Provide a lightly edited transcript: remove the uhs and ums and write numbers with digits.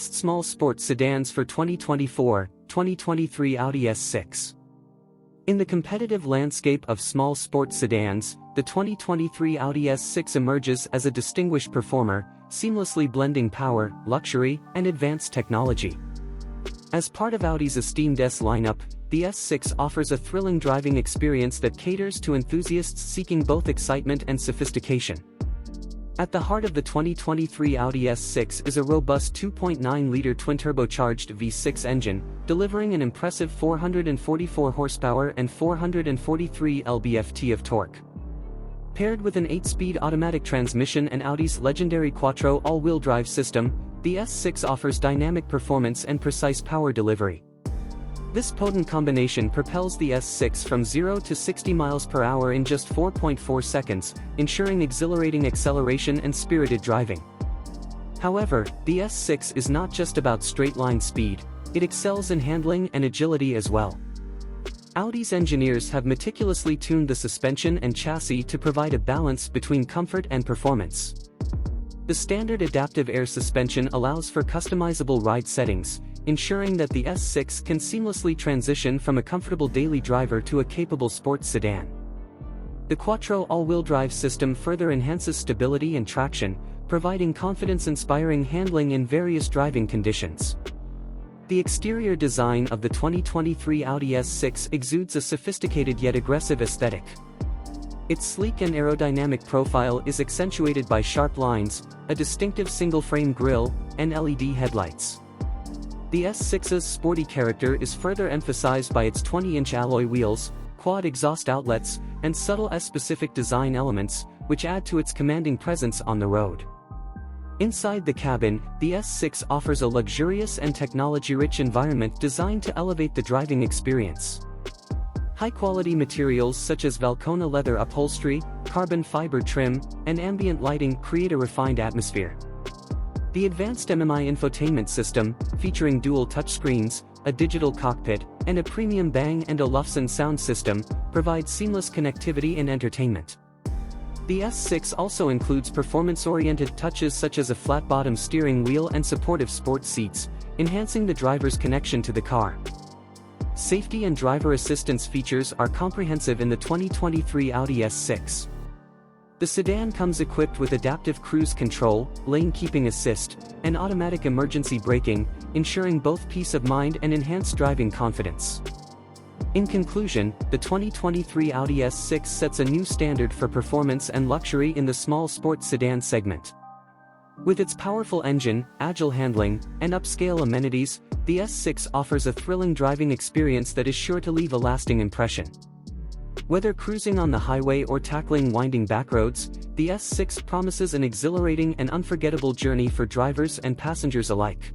Best Small Sports Sedans for 2024-2023 Audi S6. In the competitive landscape of small sports sedans, the 2023 Audi S6 emerges as a distinguished performer, seamlessly blending power, luxury, and advanced technology. As part of Audi's esteemed S lineup, the S6 offers a thrilling driving experience that caters to enthusiasts seeking both excitement and sophistication. At the heart of the 2023 Audi S6 is a robust 2.9-liter twin-turbocharged V6 engine, delivering an impressive 444 horsepower and 443 lb-ft of torque. Paired with an 8-speed automatic transmission and Audi's legendary Quattro all-wheel drive system, the S6 offers dynamic performance and precise power delivery. This potent combination propels the S6 from 0 to 60 miles per hour in just 4.4 seconds, ensuring exhilarating acceleration and spirited driving. However, the S6 is not just about straight-line speed, it excels in handling and agility as well. Audi's engineers have meticulously tuned the suspension and chassis to provide a balance between comfort and performance. The standard adaptive air suspension allows for customizable ride settings, ensuring that the S6 can seamlessly transition from a comfortable daily driver to a capable sports sedan. The Quattro all-wheel drive system further enhances stability and traction, providing confidence-inspiring handling in various driving conditions. The exterior design of the 2023 Audi S6 exudes a sophisticated yet aggressive aesthetic. Its sleek and aerodynamic profile is accentuated by sharp lines, a distinctive single-frame grille, and LED headlights. The S6's sporty character is further emphasized by its 20-inch alloy wheels, quad exhaust outlets, and subtle S-specific design elements, which add to its commanding presence on the road. Inside the cabin, the S6 offers a luxurious and technology-rich environment designed to elevate the driving experience. High-quality materials such as Valcona leather upholstery, carbon fiber trim, and ambient lighting create a refined atmosphere. The advanced MMI infotainment system, featuring dual touchscreens, a digital cockpit, and a premium Bang & Olufsen sound system, provides seamless connectivity and entertainment. The S6 also includes performance-oriented touches such as a flat-bottom steering wheel and supportive sports seats, enhancing the driver's connection to the car. Safety and driver assistance features are comprehensive in the 2023 Audi S6. The sedan comes equipped with adaptive cruise control, lane keeping assist, and automatic emergency braking, ensuring both peace of mind and enhanced driving confidence. In conclusion, the 2023 Audi S6 sets a new standard for performance and luxury in the small sports sedan segment. With its powerful engine, agile handling, and upscale amenities, the S6 offers a thrilling driving experience that is sure to leave a lasting impression. Whether cruising on the highway or tackling winding backroads, the S6 promises an exhilarating and unforgettable journey for drivers and passengers alike.